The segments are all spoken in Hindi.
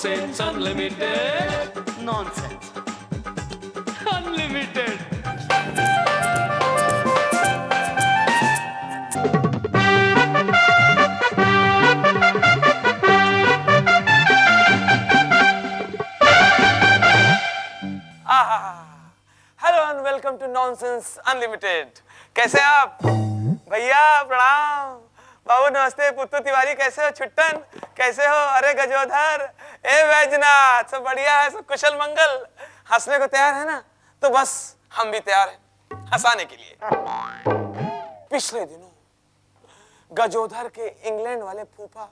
Nonsense Unlimited. Nonsense Unlimited. Hello and welcome to nonsense unlimited. कैसे हैं आप भैया? प्रणाम। बाबू नमस्ते। पुत्तू तिवारी कैसे हो? छुट्टन कैसे हो? अरे गजोधर, ए वैजनाथ, सब बढ़िया है? सब कुशल मंगल? हंसने को तैयार है ना? तो बस हम भी तैयार हैं हंसाने के लिए। पिछले दिनों गजोधर के इंग्लैंड वाले फूफा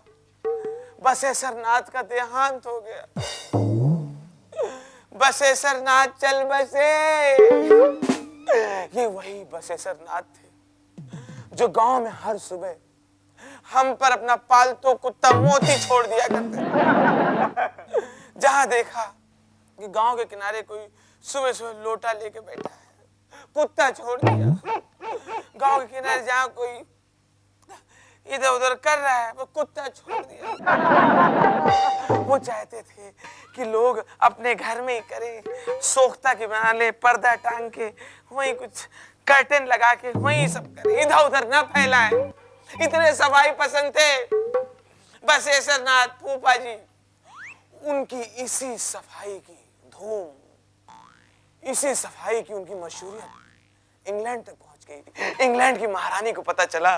बसेसर नाथ का देहांत हो गया। बसेसर नाथ चल बसे। ये वही बसेसर नाथ थे जो गांव में हर सुबह हम पर अपना पालतू कुत्ता मोती छोड़ दिया करते। जहां देखा कि गांव के किनारे कोई सुबह सुबह लोटा लेके बैठा है, कुत्ता छोड़ दिया। गांव के किनारे जहां कोई इधर उधर कर रहा है, वो कुत्ता छोड़ दिया। वो चाहते थे कि लोग अपने घर में ही करें, सोख्ता की बना ले, पर्दा टांग के वहीं कुछ कर्टन लगा के वहीं सब करें, इधर उधर ना फैलाएं। इतने सफाई पसंद थे बसेसर नाथ फूफा जी। उनकी इसी सफाई की धूम, इसी सफाई की उनकी मशहूरियत इंग्लैंड तक पहुंच गई। इंग्लैंड की महारानी को पता चला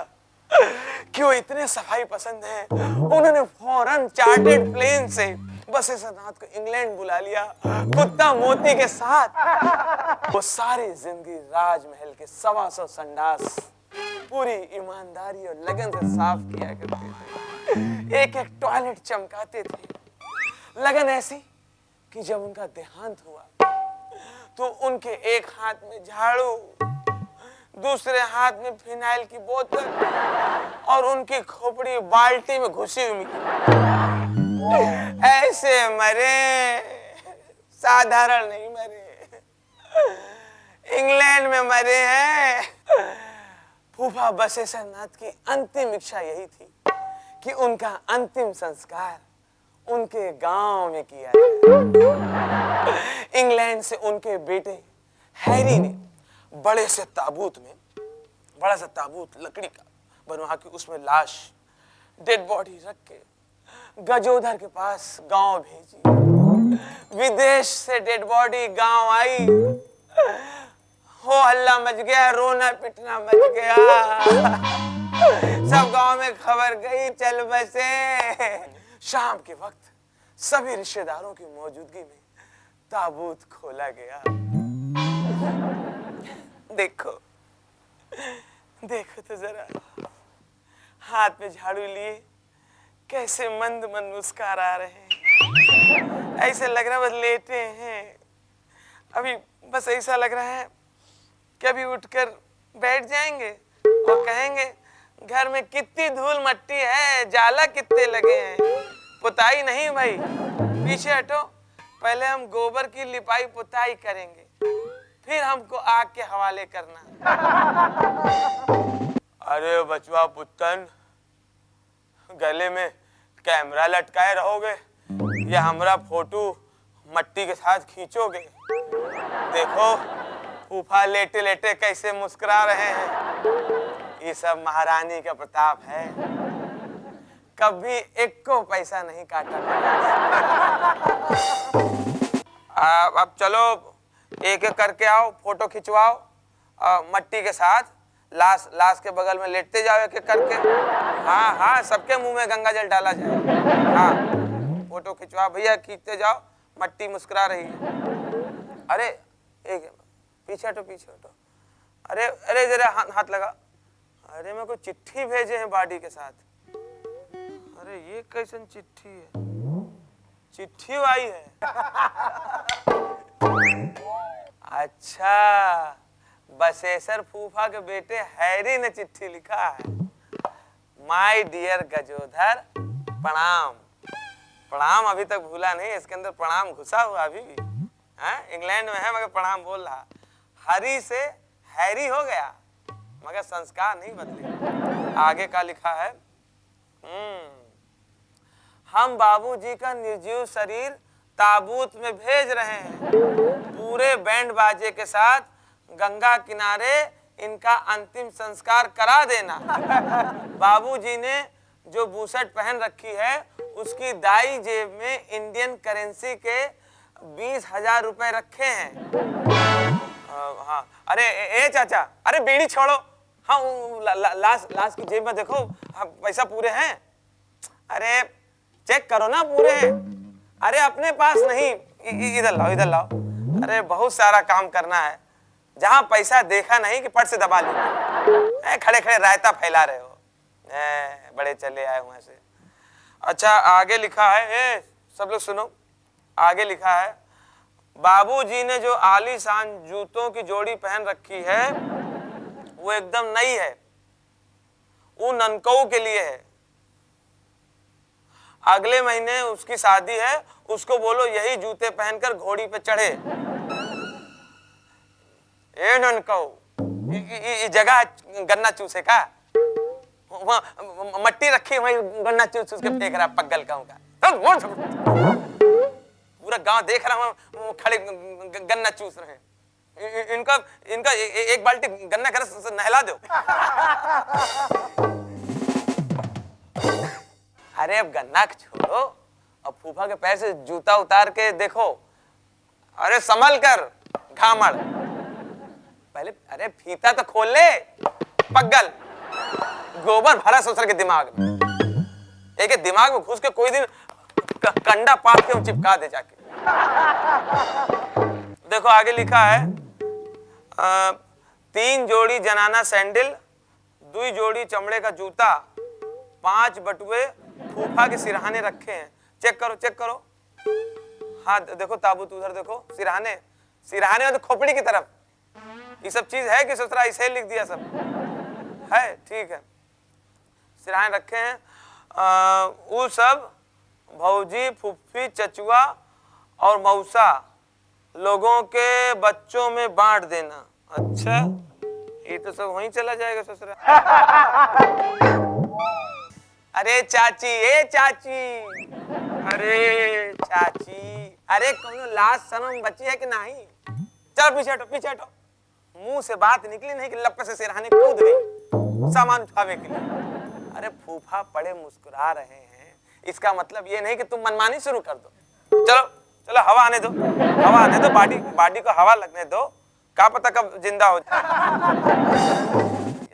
कि वो इतने सफाई पसंद हैं। उन्होंने फौरन चार्टर्ड प्लेन से बसेसर नाथ को इंग्लैंड बुला लिया, कुत्ता मोती के साथ। वो सारी जिंदगी राजमहल के 125 संडास पूरी ईमानदारी और लगन से साफ किया करते थे। एक एक टॉयलेट चमकाते थे। लगन ऐसी कि जब उनका देहांत हुआ तो उनके एक हाथ में झाड़ू, दूसरे हाथ में फिनाइल की बोतल और उनकी खोपड़ी बाल्टी में घुसी हुई ऐसे मरे, साधारण नहीं मरे, इंग्लैंड में मरे हैं। फूफा बसेसर नाथ की अंतिम इच्छा यही थी कि उनका अंतिम संस्कार उनके गांव में किया जाए। इंग्लैंड से उनके बेटे हैरी ने बड़े से ताबूत में, बड़ा सा ताबूत लकड़ी का बनवा के उसमें लाश, डेड बॉडी रख के गजोधर के पास गांव भेजी। विदेश से डेड बॉडी गांव आई, हो हल्ला मच गया, रोना पिटना मच गया। सब गांव में खबर गई, चल बसे। शाम के वक्त सभी रिश्तेदारों की मौजूदगी में ताबूत खोला गया। देखो देखो तो जरा, हाथ में झाड़ू लिए कैसे मंद मंद मुस्कुरा रहे हैं। ऐसे लग रहा है बस लेटे हैं। अभी बस ऐसा लग रहा है कि अभी उठकर बैठ जाएंगे और कहेंगे घर में कितनी धूल मट्टी है, जाला कितने लगे हैं। पुताई नहीं भाई, पीछे हटो, पहले हम गोबर की लिपाई पुताई करेंगे, फिर हमको आग के हवाले करना। अरे बचवा पुत्तन, गले में कैमरा लटकाए रहोगे या हमारा फोटो मट्टी के साथ खींचोगे? देखो फूफा लेटे लेटे कैसे मुस्कुरा रहे हैं। ये सब महारानी का प्रताप है, कभी एक को पैसा नहीं काटा। अब चलो एक एक करके आओ, फोटो खिंचवाओ मट्टी के साथ। लाश के बगल में लेटते जाओ एक एक करके। हाँ हाँ, सबके मुंह में गंगा जल डाला जाए। हाँ, फोटो खिंचवाओ भैया, खींचते जाओ, मट्टी मुस्कुरा रही है। अरे एक पीछे हटो, पीछे हटो। अरे अरे जरा हाथ लगा। अरे मैं कोई चिट्ठी भेजे हैं बॉडी के साथ। अरे ये कैसन चिट्ठी है? चिट्ठी आई है? अच्छा, बसेसर फूफा के बेटे हैरी ने चिट्ठी लिखा है। माय डियर गजोधर, प्रणाम। प्रणाम अभी तक भूला नहीं, इसके अंदर प्रणाम घुसा हुआ अभी भी है। इंग्लैंड में है मगर प्रणाम बोल रहा। हरी से हैरी हो गया मगर संस्कार नहीं बदले। आगे का लिखा है, हम बाबूजी का निर्जीव शरीर ताबूत में भेज रहे हैं। पूरे बैंड बाजे के साथ गंगा किनारे इनका अंतिम संस्कार करा देना। बाबूजी ने जो बूशर्ट पहन रखी है उसकी दाई जेब में इंडियन करेंसी के 20,000 रुपए रखे हैं। हाँ, अरे ए चाचा, अरे बीड़ी छोड़ो। हाँ, लाश की जेब में देखो, हाँ, पैसा पूरे हैं। अरे चेक करो ना, पूरे हैं। अरे अपने पास नहीं, इधर लाओ, इधर लाओ। अरे बहुत सारा काम करना है, जहां पैसा देखा नहीं कि पट से दबा लो। खड़े खड़े रायता फैला रहे हो, बड़े चले आए वहां से। अच्छा, आगे लिखा है, सब लोग सुनो, आगे लिखा है, बाबूजी ने जो आलीशान जूतों की जोड़ी पहन रखी है वो एकदम नई है, वो ननकऊ के लिए है। अगले महीने उसकी शादी है, उसको बोलो यही जूते पहनकर घोड़ी पे चढ़े। ए ननकऊ, ये जगह गन्ना चूसे का, मट्टी रखी वही गन्ना चूस के फेंक रहा पगल का। पूरा गांव देख रहा हूँ खड़े गन्ना चूस रहे हैं। इनका एक बाल्टी गन्ना का रस नहला दो। अरे अब गन्ना छोड़ो, अब फूफा के पैर से जूता उतार के देखो। अरे संभल कर घामड़, पहले अरे फीता तो खोल ले पगल। गोबर भरा ससुर के दिमाग में, एक दिमाग में घुस के कोई दिन कंडा पाट के चिपका दे जाके। देखो आगे लिखा है, 3 जोड़ी जनाना सैंडल, 2 जोड़ी चमड़े का जूता, 5 बटुए फूफा के सिरहाने रखे हैं। चेक करो, चेक करो। हाँ देखो ताबूत उधर देखो, सिरहाने, सिरहाने में तो खोपड़ी की तरफ। ये सब चीज है कि ससुरा इसे लिख दिया सब है, ठीक है। सिरहाने रखे हैं, वो सब भौजी, फुफ्फी, चचुआ और मौसा लोगों के बच्चों में बांट देना। अच्छा, ये तो सब वहीं चला जाएगा ससुरा। अरे चाची, ए चाची, अरे चाची, अरे कौन लाज शर्म बची है कि नहीं? चल पीछे हटो, पीछे हटो। मुंह से बात निकली नहीं कि लप्पे से सिरहाने कूद गई सामान उठावे के लिए। अरे फूफा पड़े मुस्कुरा रहे हैं, इसका मतलब ये नहीं कि तुम मनमानी शुरू कर दो। चलो चलो, हवा आने दो, हवा आने दो, बॉडी को हवा लगने दो, क्या पता कब जिंदा हो जाए।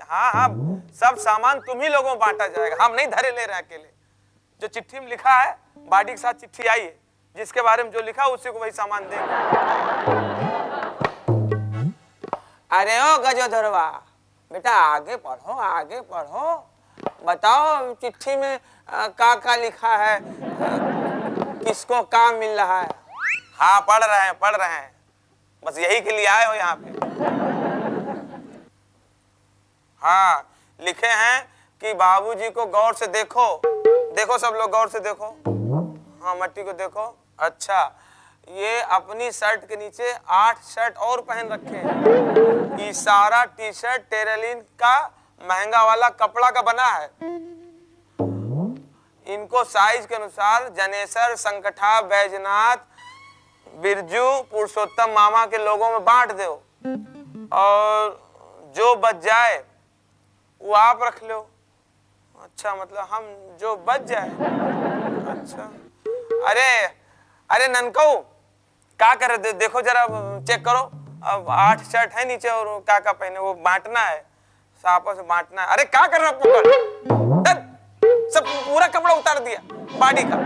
हाँ हाँ, सब सामान तुम ही लोगों को बांटा जाएगा, हम नहीं धरे ले रहे अकेले। जो चिट्ठी में लिखा है, बॉडी के साथ चिट्ठी आई है, जिसके बारे में जो लिखा उसी को वही सामान देंगे। अरे ओ गजोधरवा, बेटा आगे पढ़ो, आगे पढ़ो, बताओ चिट्ठी में का लिखा है, किसको काम मिल रहा है? हाँ पढ़ रहे हैं, पढ़ रहे हैं, बस यही के लिए आए हो यहाँ पे। हाँ लिखे हैं कि बाबूजी को गौर से देखो, देखो सब लोग गौर से देखो। हाँ मट्टी को देखो। अच्छा, ये अपनी शर्ट के नीचे 8 शर्ट और पहन रखे हैं। ये सारा टी शर्ट टेरेलिन का महंगा वाला कपड़ा का बना है। इनको साइज के अनुसार जनेसर, संकठा, बैजनाथ, बिरजू, पुरुषोत्तम मामा के लोगों में बांट दो, और जो बच जाए वो आप रख लो। अच्छा, मतलब हम जो बच जाए। अच्छा, अरे ननकऊ क्या कर रहे? देखो जरा, चेक करो। अब 8 शर्ट है नीचे और क्या पहने, वो बांटना है, आपस में बांटना है। अरे क्या कर रहे हो? सब पूरा कपड़ा उतार दिया बॉडी का।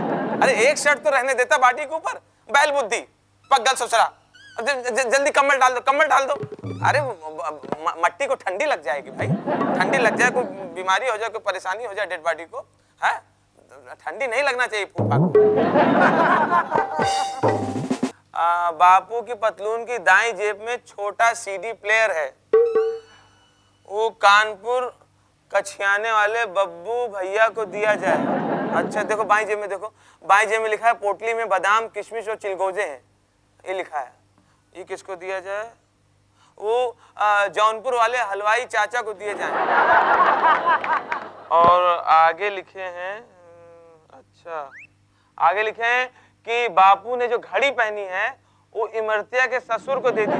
अरे एक शर्ट तो रहने देता बॉडी के ऊपर, बैल बुद्धि पगल ससुरा। जल्दी कंबल डाल दो, कंबल डाल दो। अरे मट्टी को ठंडी लग जाएगी भाई, ठंडी लग जाए, कोई बीमारी हो जाए, कोई परेशानी हो जाए डेड बॉडी को, है ठंडी नहीं लगना चाहिए फूफा को। बापू की पतलून की दाईं जेब में छोटा सीडी प्लेयर है, वो कानपुर कछियाने वाले बब्बू भैया को दिया जाए। अच्छा देखो बाईं जेब में, देखो बाईं जेब में लिखा है पोटली में बादाम, किशमिश और चिलगोजे हैं, ये लिखा है। ये किसको दिया जाए? वो जौनपुर वाले हलवाई चाचा को दिए जाए। और आगे लिखे हैं, अच्छा आगे लिखे हैं कि बापू ने जो घड़ी पहनी है वो इमरतिया के ससुर को दे दी।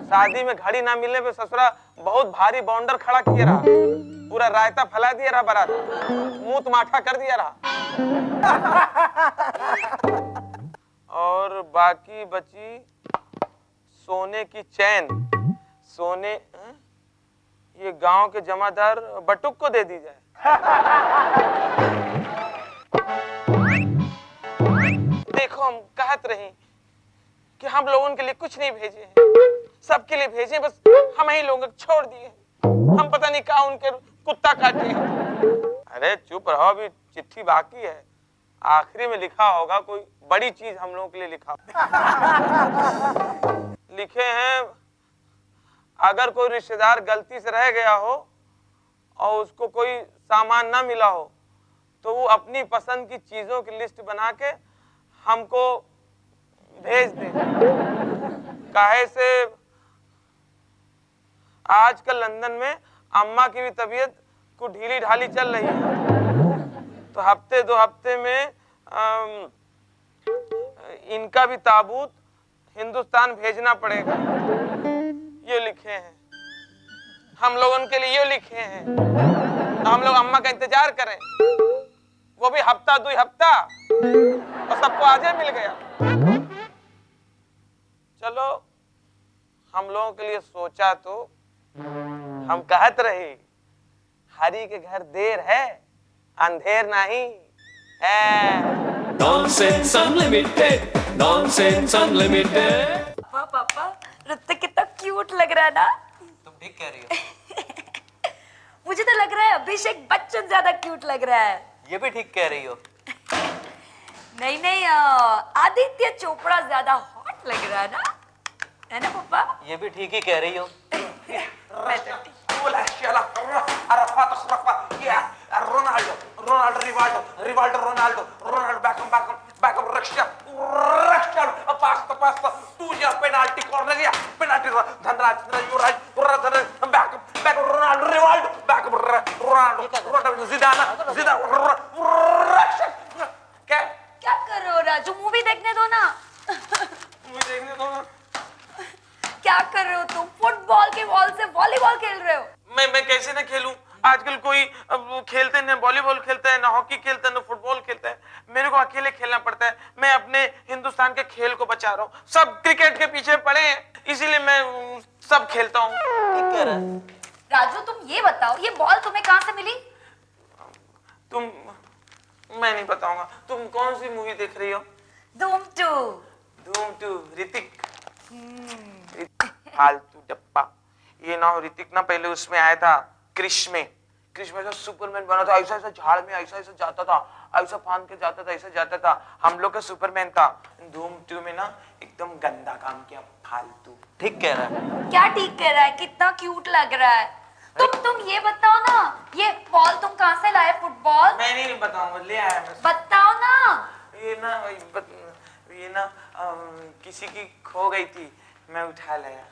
शादी में घड़ी ना मिलने पे ससुरा बहुत भारी बाउंडर खड़ा किया रहा, पूरा रायता फैला दिया रहा, बारात मुंह माठा कर दिया रहा। और बाकी बची सोने की चैन, सोने ये गांव के जमादार बटुक को दे दी जाए। देखो हम कहत रही कि हम लोगों के लिए कुछ नहीं भेजे हैं, सबके लिए भेजे, बस हम ही लोगों को छोड़ दिए। हम पता नहीं कहाँ उनके कुत्ता काटे हैं। अरे चुप रहो, अभी चिट्ठी बाकी है, आखिरी में लिखा होगा कोई बड़ी चीज हम लोगों के लिए लिखा। लिखे हैं अगर कोई रिश्तेदार गलती से रह गया हो और उसको कोई सामान ना मिला हो तो वो अपनी पसंद की चीजों की लिस्ट बना के हमको भेज दे। काहे से आजकल लंदन में अम्मा की भी तबीयत कुछ ढीली ढाली चल रही है, तो हफ्ते 2 हफ्ते में इनका भी ताबूत हिंदुस्तान भेजना पड़ेगा। ये लिखे हैं हम लोगों के लिए, ये लिखे हैं तो हम लोग अम्मा का इंतजार करें, वो भी हफ्ता 2 हफ्ता, और सबको आजे मिल गया। चलो हम लोगों के लिए सोचा तो हम कहत रहे हरी के घर देर है अंधेर नहीं है। Nonsense Unlimited, Nonsense Unlimited। पापा ऋतिक कितना क्यूट लग रहा है ना। तुम ठीक कह रही हो। मुझे तो लग रहा है अभिषेक बच्चन ज्यादा क्यूट लग रहा है। ये भी ठीक कह रही हो। नहीं आदित्य चोपड़ा ज्यादा हॉट लग रहा है ना पापा? ये भी ठीक ही कह रही हो। मैं तो ठीक। Ronaldo Ronaldo Rivaldo Ronaldo Ronaldo Beckham Russia pasta तुझे पेनाल्टी कॉर्नर गया, penalty Dhanraj Beckham Ronaldo Rivaldo Beckham Ronaldo जिदान क्या कर रहे हो राजू? मूवी देखने दो ना। क्या कर रहे हो तुम? फुटबॉल के बॉल से वॉलीबॉल खेल रहे हो। मैं कैसे ना खेलूं? आजकल कोई खेलते ना वॉलीबॉल खेलता है, ना हॉकी खेलता है, ना फुटबॉल खेलता है। मेरे को अकेले खेलना पड़ता है। मैं अपने हिंदुस्तान के खेल को बचा रहा हूँ। सब क्रिकेट के पीछे पड़े हैं, इसीलिए मैं सब खेलता हूँ। ठीक कह रहा है। राजू तुम ये बताओ, ये बॉल तुम्हें कहाँ से मिली? मैं नहीं बताऊंगा। तुम कौन सी मूवी देख रही हो? धूम 2। ऋतिक फालतू डब्बा। ये ना हो ऋतिक ना पहले उसमें आया था क्रिश में ऐसा सुपरमैन बना था, ऐसा झाड़ में ऐसा जाता था, ऐसा फांद के जाता था। हम लोग का सुपरमैन था। धूम 2 में ना एकदम गंदा काम किया, फालतू। ठीक कह रहा है। क्या ठीक कह रहा है? कितना क्यूट लग रहा है। तुम ये बताओ ना, ये बॉल तुम कहाँ से लाए? फुटबॉल? मैं नहीं बताऊंगा, ले आया मैं। बताओ ना। ये ना किसी की खो गई थी, मैं उठा लाया।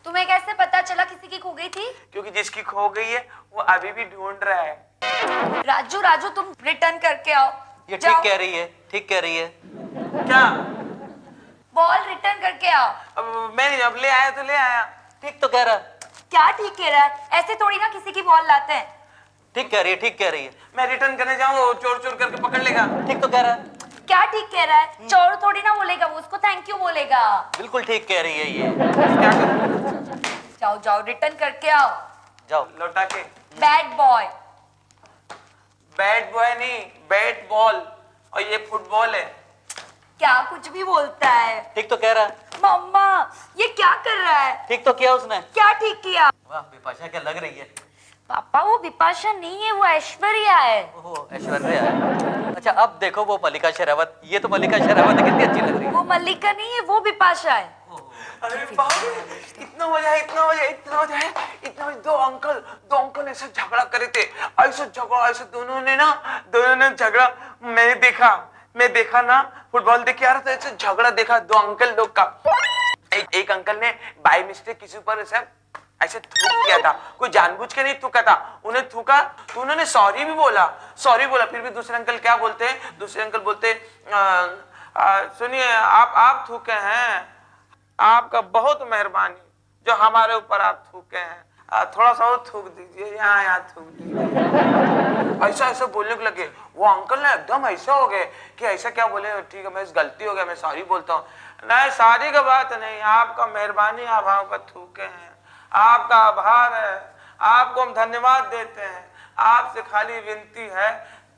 तुम्हें कैसे पता चला किसी की खो गई थी? क्योंकि जिसकी खो गई है वो अभी भी ढूंढ रहा है। राजू तुम रिटर्न करके आओ। ये ठीक कह रही है, ठीक कह रही है। क्या? बॉल रिटर्न करके आओ। अब मैं अब ले आया तो ले आया। ठीक तो कह रहा है। क्या ठीक कह रहा है? ऐसे थोड़ी ना किसी की बॉल लाते हैं। ठीक कह रही है, ठीक कह रही है। मैं रिटर्न करने जाऊँ चोर करके पकड़ लेगा। ठीक तो कह रहा है। क्या ठीक कह रहा है? चोर थोड़ी ना बोलेगा, वो उसको थैंक यू बोलेगा। बिल्कुल ठीक कह रही है ये। क्या करूं? जाओ रिटर्न करके आओ। जाओ लौटा के। Bad boy. बैट बॉय नहीं, बैट बॉल, और ये फुटबॉल है। क्या कुछ भी बोलता है। ठीक तो कह रहा है। मम्मा ये क्या कर रहा है? ठीक तो किया उसने। क्या ठीक किया? वाह बिपाशा क्या लग रही है। पापा वो बिपाशा नहीं है, वो ऐश्वर्या है। ओहो ऐश्वर्या है। अच्छा अब देखो वो मल्लिका शेरावत। ये तो मल्लिका शेरावत कितनी अच्छी लग रही है। वो मल्लिका नहीं है, वो बिपाशा है। अरे बाप रे, इतना मजा है। दो अंकल ऐसे झगड़ा करे थे, ऐसे दोनों ने झगड़ा। मैं देखा ना, फुटबॉल देख के आ रहा था, ऐसे झगड़ा देखा दो अंकल लोग का। एक अंकल ने बाय मिस्टेक किसी ऊपर ऐसे ऐसे थूक दिया था, कोई जानबूझ के नहीं थूका था, उन्हें थूका तो उन्होंने सॉरी भी बोला, सॉरी बोला। फिर भी दूसरे अंकल क्या बोलते हैं, दूसरे अंकल बोलते सुनिए आप थूके हैं, आपका बहुत मेहरबानी जो हमारे ऊपर आप थूके हैं, थोड़ा सा और थूक दीजिए, यहाँ थूक दीजिए। ऐसा ऐसा बोलने को लगे। वो अंकल ना एकदम ऐसा हो गए कि ऐसा क्या बोले, ठीक है मैं गलती हो गया, मैं सॉरी बोलता हूँ। नहीं सॉरी का बात नहीं, आपका मेहरबानी, आप हम पर थूके हैं, आपका आभार है, आपको हम धन्यवाद देते हैं, आपसे खाली विनती है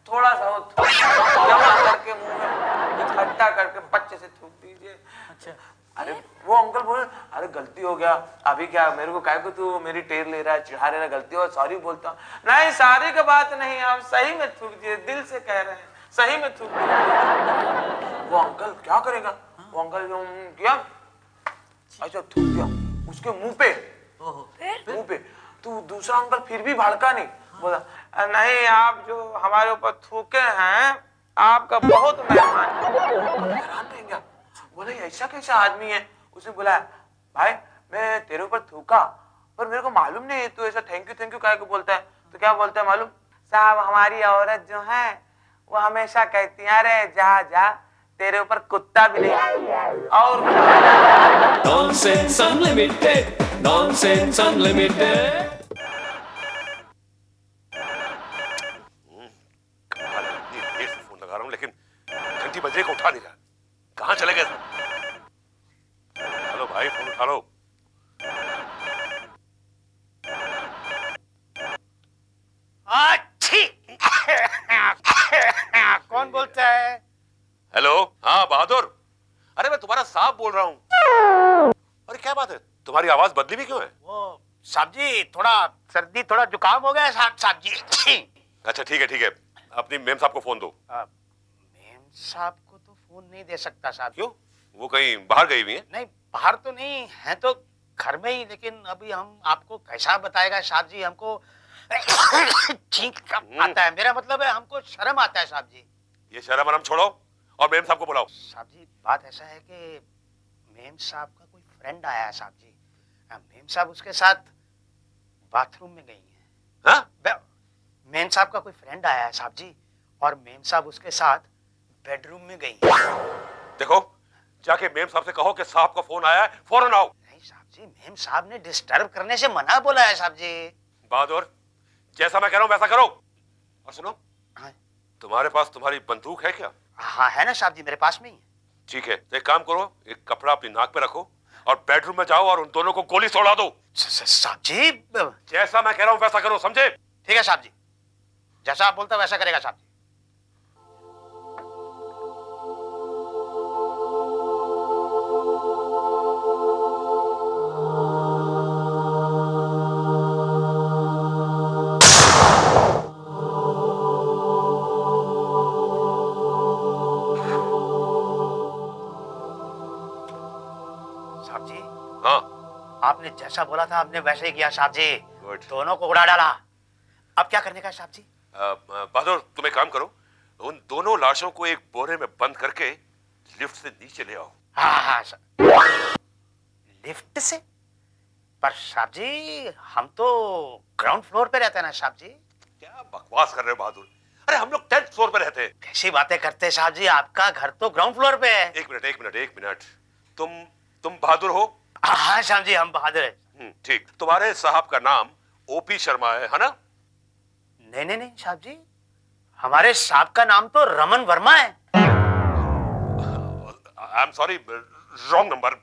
थोड़ा सा वो जमा करके मुंह में इकट्ठा करके बच्चे से थूक दीजिए। अच्छा। अरे वो अंकल बोले अरे गलती हो गया, अभी क्या मेरे को, काय को तू मेरी टेर ले रहा है, चिढ़ा रहा है, गलती हो, सॉरी बोलता हूँ। नहीं सॉरी की बात नहीं, आप सही में थूक दिए, दिल से कह रहे हैं, सही में थूक दिए। वो अंकल क्या करेगा, वो अंकल क्या ऐसा थूक दिया उसके मुंह पे, मुंह पे। तो दूसरा अंकल फिर भी भड़का नहीं, बोला नहीं आप जो हमारे ऊपर थूके हैं आपका बहुत मेहरबानी। हैरान रह गया, बोले ऐसा कैसा आदमी है। उसने बोला भाई मैं तेरे ऊपर थूका पर मेरे को मालूम नहीं तू ऐसा थैंक यू काहे को बोलता है। तो क्या बोलता है मालूम, साहब हमारी औरत जो है वो हमेशा कहती है अरे जा जा तेरे ऊपर कुत्ता भी नहीं। और Nonsense Unlimited, Nonsense Unlimited. इतनी देर से फोन लगा रहा हूँ लेकिन घंटी बजे को उठा नहीं रहा, कहाँ चले गए? हेलो भाई फोन उठा लो। कौन बोलता है? हेलो हाँ बहादुर, अरे मैं तुम्हारा साहब बोल रहा हूँ। अरे क्या बात है, तुम्हारी आवाज बदली भी क्यों है? वो साहब जी थोड़ा सर्दी, थोड़ा जुकाम हो गया है साहब जी। अच्छा ठीक है, अपनी मेम साहब को फोन दो। मेम साहब को तो फोन नहीं दे सकता साहब। क्यों, वो कहीं बाहर गई हुई है? नहीं बाहर तो नहीं है, तो घर में ही, लेकिन अभी हम आपको कैसा बताएगा साहब जी, हमको ठीक आता है, मेरा मतलब है हमको शर्म आता है साहब जी। ये शर्म आराम छोड़ो और मेम साहब को बुलाओ। साहब जी बात ऐसा है कि मेम साहब का कोई फ्रेंड आया है साहब जी, मेम साहब उसके साथ बाथरूम में गई हैं। हाँ? मेम साहब का कोई फ्रेंड आया है साहब जी और मेम साहब उसके साथ बेडरूम में गई हैं। देखो जाके मेम साहब से कहो कि साहब का फोन आया है, फौरन आओ। नहीं साहब जी, मेम साहब ने डिस्टर्ब करने से मना बोला है साहब जी। बहादुर जैसा मैं कह रहा हूँ वैसा करो। और सुनो, हाँ तुम्हारे पास तुम्हारी बंदूक है क्या? हाँ है ना साहब जी, मेरे पास में ही है। ठीक है, तो एक काम करो, एक कपड़ा अपनी नाक पे रखो और बेडरूम में जाओ और उन दोनों को गोली सोड़ा दो। साहब जी जैसा मैं कह रहा हूँ वैसा करो, समझे? ठीक है साहब जी, जैसा आप बोलते वैसा करेगा साहब जी। साहब जी हाँ आपने जैसा बोला था आपने वैसे ही किया साहब जी, Good. दोनों को उड़ा डाला। अब क्या करने का है साहब जी? बहादुर तुम एक काम करो, उन दोनों लाशों को एक बोरे में बंद करके लिफ्ट से नीचे ले आओ। हाँ लिफ्ट से? पर साहब जी हम तो ग्राउंड फ्लोर पे रहते हैं ना साहब जी। क्या बकवास कर रहे हो बहादुर, अरे हम लोग 10th फ्लोर पे रहते हैं। कैसी बातें करते हैं साहब जी, आपका घर तो ग्राउंड फ्लोर पे है। एक मिनट, तुम बहादुर हो? हाँ साहब जी हम बहादुर हैं। ठीक, तुम्हारे साहब का नाम ओपी शर्मा है ना? नहीं साहब जी, हमारे साहब का नाम तो रमन वर्मा है। I am sorry, wrong number.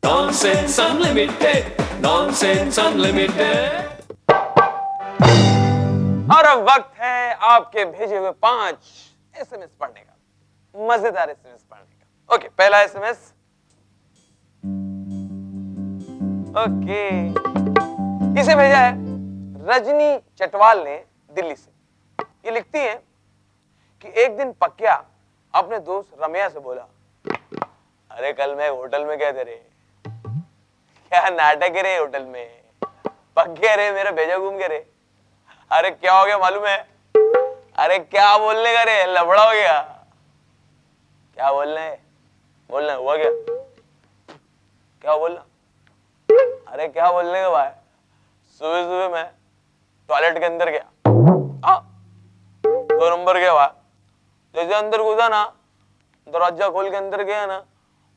Nonsense Unlimited, Nonsense Unlimited. और अब वक्त है आपके भेजे हुए 5 SMS पढ़ने का, मजेदार SMS पढ़ने का। ओके, पहला SMS। ओके, इसे भेजा है रजनी चटवाल ने दिल्ली से। ये लिखती है कि एक दिन पक्या अपने दोस्त रम्या से बोला, अरे कल मैं होटल में गए थे रे। क्या नाटक है रे होटल में? पक्या रे मेरा भेजा घूम गया रे। अरे क्या हो गया मालूम है? अरे क्या बोलने का रे, लफड़ा हो गया। क्या बोलना है? बोलना हुआ क्या? क्या बोलना? अरे क्या बोलने का भाई, सुबह सुबह मैं टॉयलेट के अंदर गया, 2 नंबर गया भाई। जैसे अंदर घुसा ना, दरवाजा खोल के अंदर गया ना,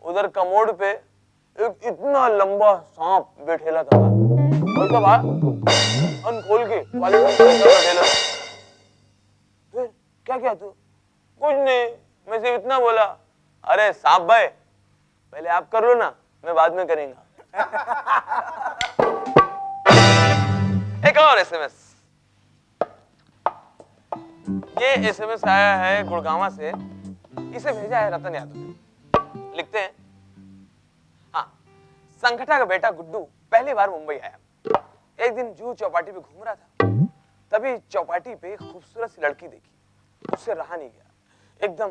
उधर कमोड पे एक इतना लंबा सांप बैठेला था भाई, खोल के बैठेला। फिर क्या क्या तू? कुछ नहीं, मैं सिर्फ इतना बोला, अरे सांप भाई पहले आप कर लो ना, मैं बाद में करेंगा। एक और एसएमएस। ये एसएमएस आया है गुड़गांव से, इसे भेजा है रतन यादव ने। लिखते हैं, हाँ, संगठा का बेटा गुड्डू पहली बार मुंबई आया। एक दिन जूहू चौपाटी पे घूम रहा था, तभी चौपाटी पे एक खूबसूरत सी लड़की देखी, उससे रहा नहीं गया, एकदम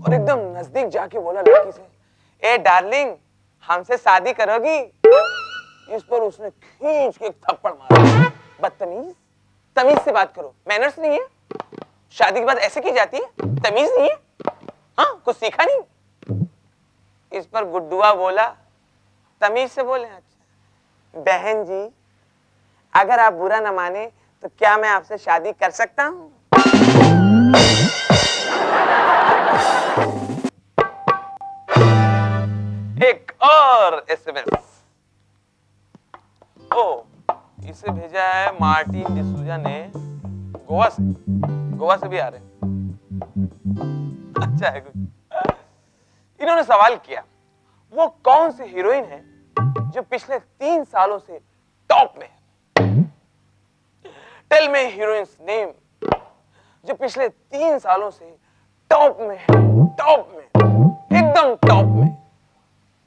और एकदम नजदीक जाके बोला लड़की से, ए डार्लिंग हमसे शादी करोगी? इस पर उसने खींच के एक थप्पड़ मारा। बदतमीज, तमीज से बात करो, मैनर्स नहीं है? शादी के बाद ऐसे की जाती है? तमीज नहीं है? हाँ, कुछ सीखा नहीं? इस पर गुड्डुआ बोला, तमीज से बोले, अच्छा बहन जी अगर आप बुरा न माने तो क्या मैं आपसे शादी कर सकता हूं? एक और एसएमएस। ओ, इसे भेजा है मार्टिन डिसूजा ने गोवा से। गोवा से भी आ रहे हैं, अच्छा है कुछ। इन्होंने सवाल किया, वो कौन सी हीरोइन है जो पिछले 3 सालों से टॉप में है? टेल मी हीरोइन्स नेम जो पिछले 3 सालों से टॉप में है, टॉप में, एकदम टॉप में।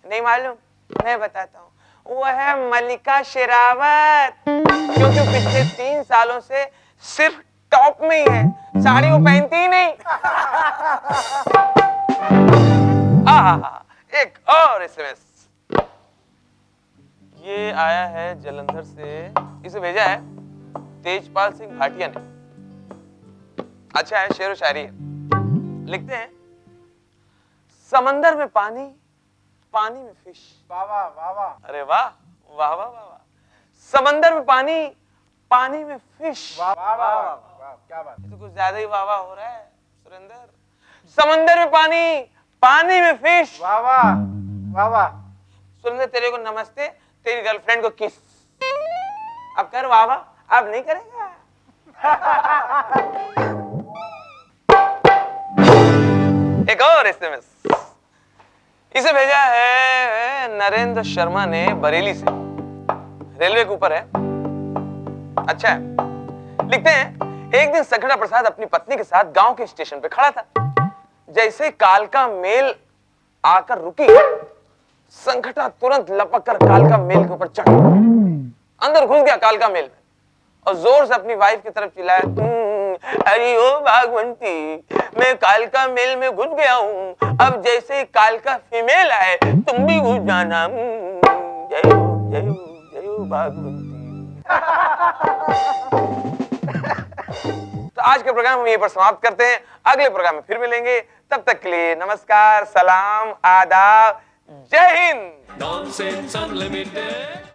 नहीं मालूम? मैं बताता हूँ, वो है मल्लिका शेरावत, क्योंकि पिछले 3 सालों से सिर्फ टॉप में ही है, साड़ी वो पहनती ही नहीं। एक और एसएमएस। ये आया है जलंधर से, इसे भेजा है तेजपाल सिंह भाटिया ने। अच्छा है, शेर व शायरी है। लिखते हैं, समंदर में पानी, पानी में फिश। वाह वाह वाह वाह, अरे वाह वाह वाह वाह। समंदर में पानी, पानी में फिश। वाह वाह वाह, क्या बात, ये तो कुछ ज्यादा ही वाह वाह हो रहा है सुरेंद्र। समंदर में पानी, पानी में फिश। वाह वाह वाह वाह। सुरेंद्र तेरे को नमस्ते, तेरी गर्लफ्रेंड को किस। अब कर वाह वाह, अब नहीं करेगा। एक और एसएमएस। इसे भेजा है नरेंद्र शर्मा ने बरेली से, रेलवे के ऊपर है। अच्छा है, लिखते हैं, एक दिन संगठा प्रसाद अपनी पत्नी के साथ गांव के स्टेशन पे खड़ा था। जैसे कालका मेल आकर रुकी, संगठा तुरंत लपक कर कालका मेल के ऊपर चढ़ अंदर घुस गया कालका मेल में और जोर से अपनी वाइफ की तरफ चिल्लाया, अरे ओ भागवंती, मैं कालका मेल में घुस गया हूँ, अब जैसे कालका फीमेल आए तुम भी घुस जाना। जय हो जय हो जय हो भागवंती। तो आज के प्रोग्राम हम यहीं पर समाप्त करते हैं, अगले प्रोग्राम में फिर मिलेंगे, तब तक के लिए नमस्कार, सलाम, आदाब, जय हिंद। Nonsense Unlimited.